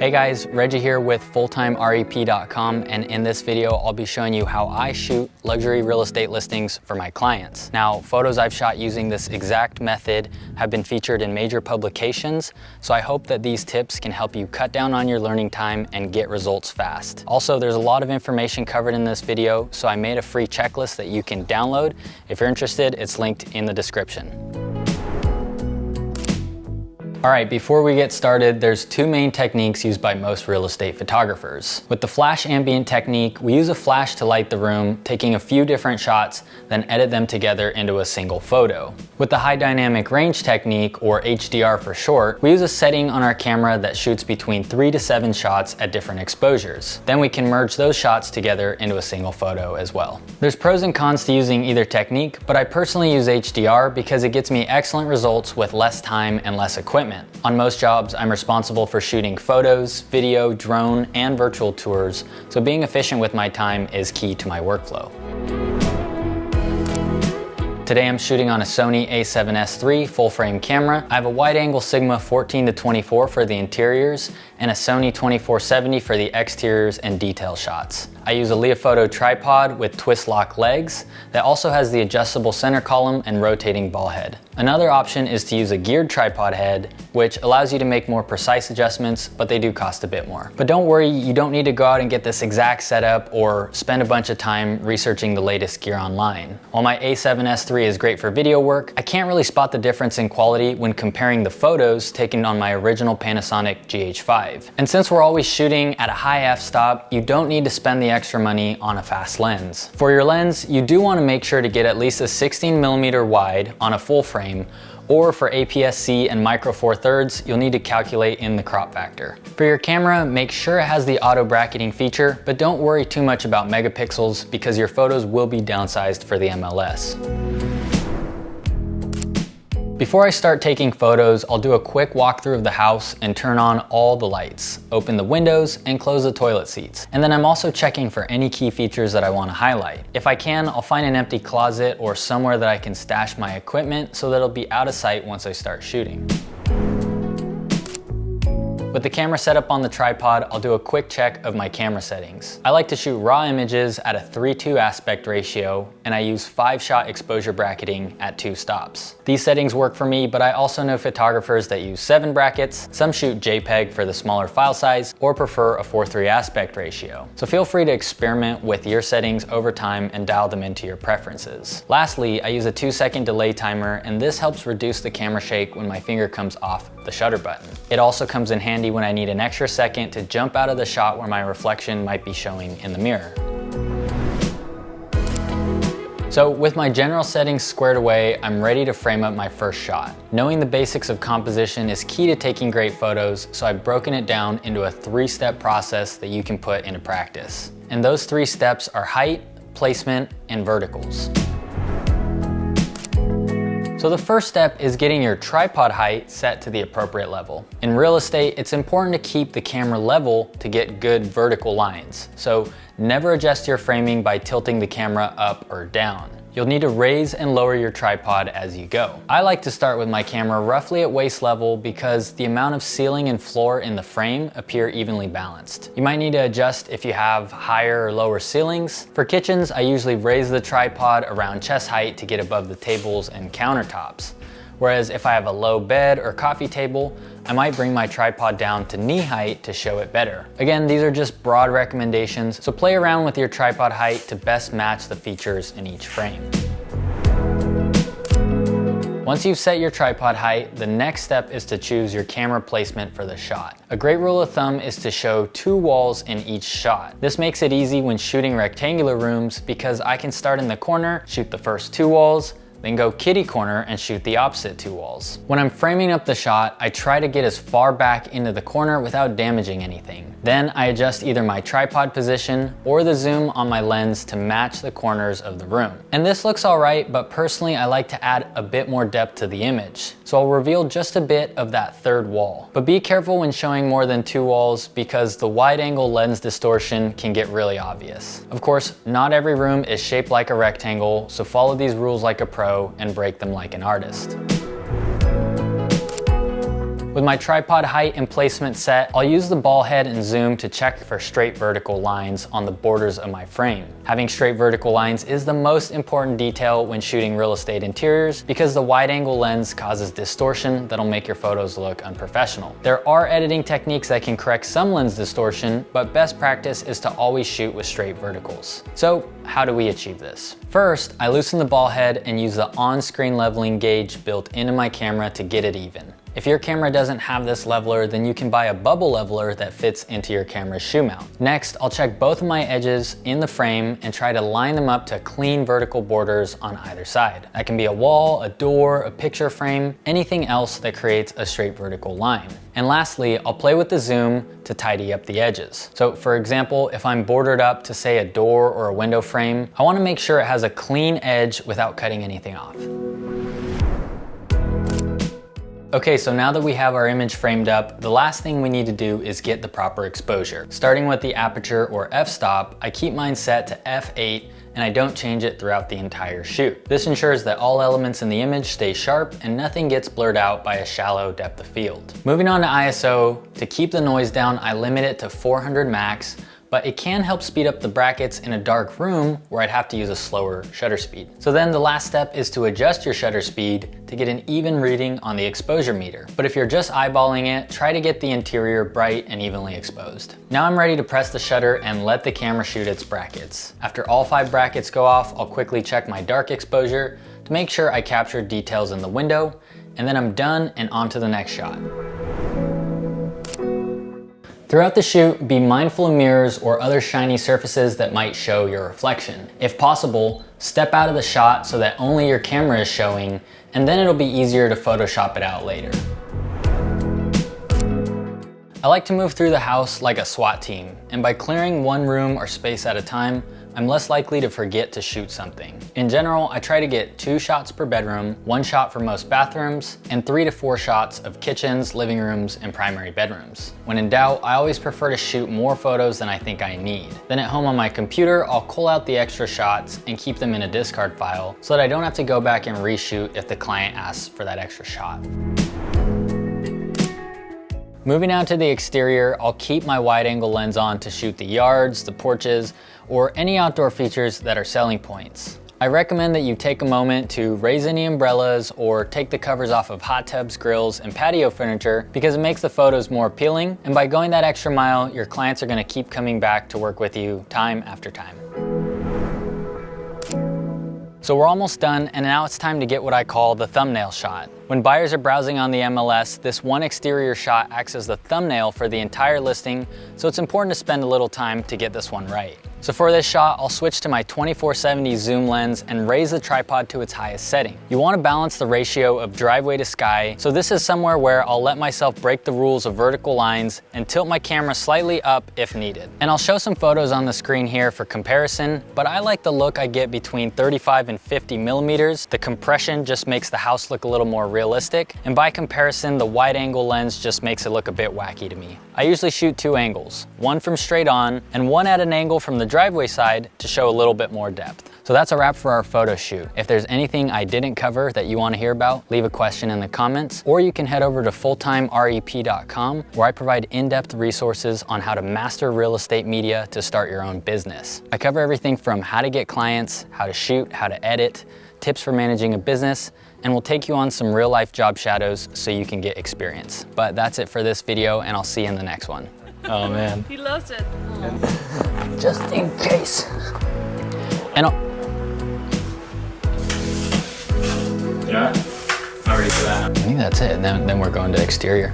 Hey guys, Reggie here with fulltimerep.com, and in this video I'll be showing you how I shoot luxury real estate listings for my clients. Now, photos I've shot using this exact method have been featured in major publications, so I hope that these tips can help you cut down on your learning time and get results fast. Also, there's a lot of information covered in this video, so I made a free checklist that you can download. If you're interested, it's linked in the description. All right, before we get started, there's two main techniques used by most real estate photographers. With the flash ambient technique, we use a flash to light the room, taking a few different shots, then edit them together into a single photo. With the high dynamic range technique, or HDR for short, we use a setting on our camera that shoots between 3 to 7 shots at different exposures. Then we can merge those shots together into a single photo as well. There's pros and cons to using either technique, but I personally use HDR because it gets me excellent results with less time and less equipment. On most jobs, I'm responsible for shooting photos, video, drone, and virtual tours, so being efficient with my time is key to my workflow. Today I'm shooting on a Sony a7S III full-frame camera. I have a wide-angle Sigma 14-24 for the interiors and a Sony 2470 for the exteriors and detail shots. I use a Leofoto tripod with twist lock legs that also has the adjustable center column and rotating ball head. Another option is to use a geared tripod head, which allows you to make more precise adjustments, but they do cost a bit more. But don't worry, you don't need to go out and get this exact setup or spend a bunch of time researching the latest gear online. While my a7S III is great for video work, I can't really spot the difference in quality when comparing the photos taken on my original Panasonic GH5. And since we're always shooting at a high f-stop, you don't need to spend the extra money on a fast lens. For your lens, you do want to make sure to get at least a 16mm wide on a full frame, or for APS-C and micro four thirds, you'll need to calculate in the crop factor. For your camera, make sure it has the auto bracketing feature, but don't worry too much about megapixels because your photos will be downsized for the MLS. Before I start taking photos, I'll do a quick walkthrough of the house and turn on all the lights, open the windows, and close the toilet seats. And then I'm also checking for any key features that I want to highlight. If I can, I'll find an empty closet or somewhere that I can stash my equipment so that it'll be out of sight once I start shooting. With the camera set up on the tripod, I'll do a quick check of my camera settings. I like to shoot raw images at a 3:2 aspect ratio, and I use 5-shot exposure bracketing at 2 stops. These settings work for me, but I also know photographers that use 7 brackets, some shoot JPEG for the smaller file size, or prefer a 4:3 aspect ratio. So feel free to experiment with your settings over time and dial them into your preferences. Lastly, I use a 2-second delay timer, and this helps reduce the camera shake when my finger comes off the shutter button. It also comes in handy when I need an extra second to jump out of the shot where my reflection might be showing in the mirror. So with my general settings squared away, I'm ready to frame up my first shot. Knowing the basics of composition is key to taking great photos, so I've broken it down into a 3-step process that you can put into practice. And those 3 steps are height, placement, and verticals. So the first step is getting your tripod height set to the appropriate level. In real estate, it's important to keep the camera level to get good vertical lines. So never adjust your framing by tilting the camera up or down. You'll need to raise and lower your tripod as you go. I like to start with my camera roughly at waist level because the amount of ceiling and floor in the frame appear evenly balanced. You might need to adjust if you have higher or lower ceilings. For kitchens, I usually raise the tripod around chest height to get above the tables and countertops. Whereas if I have a low bed or coffee table, I might bring my tripod down to knee height to show it better. Again, these are just broad recommendations, so play around with your tripod height to best match the features in each frame. Once you've set your tripod height, the next step is to choose your camera placement for the shot. A great rule of thumb is to show 2 walls in each shot. This makes it easy when shooting rectangular rooms because I can start in the corner, shoot the first 2 walls, then go kitty corner and shoot the opposite 2 walls. When I'm framing up the shot, I try to get as far back into the corner without damaging anything. Then I adjust either my tripod position or the zoom on my lens to match the corners of the room. And this looks all right, but personally I like to add a bit more depth to the image. So I'll reveal just a bit of that 3rd wall. But be careful when showing more than 2 walls because the wide angle lens distortion can get really obvious. Of course, not every room is shaped like a rectangle, so follow these rules like a pro and break them like an artist. With my tripod height and placement set, I'll use the ball head and zoom to check for straight vertical lines on the borders of my frame. Having straight vertical lines is the most important detail when shooting real estate interiors because the wide angle lens causes distortion that'll make your photos look unprofessional. There are editing techniques that can correct some lens distortion, but best practice is to always shoot with straight verticals. So how do we achieve this? First, I loosen the ball head and use the on-screen leveling gauge built into my camera to get it even. If your camera doesn't have this leveler, then you can buy a bubble leveler that fits into your camera's shoe mount. Next, I'll check both of my edges in the frame and try to line them up to clean vertical borders on either side. That can be a wall, a door, a picture frame, anything else that creates a straight vertical line. And lastly, I'll play with the zoom to tidy up the edges. So for example, if I'm bordered up to say a door or a window frame, I want to make sure it has a clean edge without cutting anything off. Okay, so now that we have our image framed up, the last thing we need to do is get the proper exposure. Starting with the aperture or f-stop, I keep mine set to f8 and I don't change it throughout the entire shoot. This ensures that all elements in the image stay sharp and nothing gets blurred out by a shallow depth of field. Moving on to ISO, to keep the noise down, I limit it to 400 max, but it can help speed up the brackets in a dark room where I'd have to use a slower shutter speed. So then the last step is to adjust your shutter speed to get an even reading on the exposure meter. But if you're just eyeballing it, try to get the interior bright and evenly exposed. Now I'm ready to press the shutter and let the camera shoot its brackets. After all 5 brackets go off, I'll quickly check my dark exposure to make sure I captured details in the window, and then I'm done and on to the next shot. Throughout the shoot, be mindful of mirrors or other shiny surfaces that might show your reflection. If possible, step out of the shot so that only your camera is showing, and then it'll be easier to Photoshop it out later. I like to move through the house like a SWAT team, and by clearing one room or space at a time, I'm less likely to forget to shoot something. In general, I try to get 2 shots per bedroom, 1 shot for most bathrooms, and 3 to 4 shots of kitchens, living rooms, and primary bedrooms. When in doubt, I always prefer to shoot more photos than I think I need. Then at home on my computer, I'll cull out the extra shots and keep them in a discard file so that I don't have to go back and reshoot if the client asks for that extra shot. Moving out to the exterior, I'll keep my wide angle lens on to shoot the yards, the porches, or any outdoor features that are selling points. I recommend that you take a moment to raise any umbrellas or take the covers off of hot tubs, grills, and patio furniture because it makes the photos more appealing, and by going that extra mile, your clients are going to keep coming back to work with you time after time. So we're almost done, and now it's time to get what I call the thumbnail shot. When buyers are browsing on the MLS, this one exterior shot acts as the thumbnail for the entire listing, so it's important to spend a little time to get this one right. So for this shot, I'll switch to my 24-70 zoom lens and raise the tripod to its highest setting. You want to balance the ratio of driveway to sky, so this is somewhere where I'll let myself break the rules of vertical lines and tilt my camera slightly up if needed. And I'll show some photos on the screen here for comparison, but I like the look I get between 35 and 50 millimeters. The compression just makes the house look a little more realistic, and by comparison, the wide angle lens just makes it look a bit wacky to me. I usually shoot 2 angles, one from straight on and one at an angle from the driveway side to show a little bit more depth. So that's a wrap for our photo shoot. If there's anything I didn't cover that you want to hear about, leave a question in the comments, or you can head over to fulltimerep.com where I provide in-depth resources on how to master real estate media to start your own business. I cover everything from how to get clients, how to shoot, how to edit, tips for managing a business, and we'll take you on some real life job shadows so you can get experience. But that's it for this video, and I'll see you in the next one. Oh man. He loves it. Just in case. And Yeah, I'm ready for that. I think that's it. Then we're going to exterior.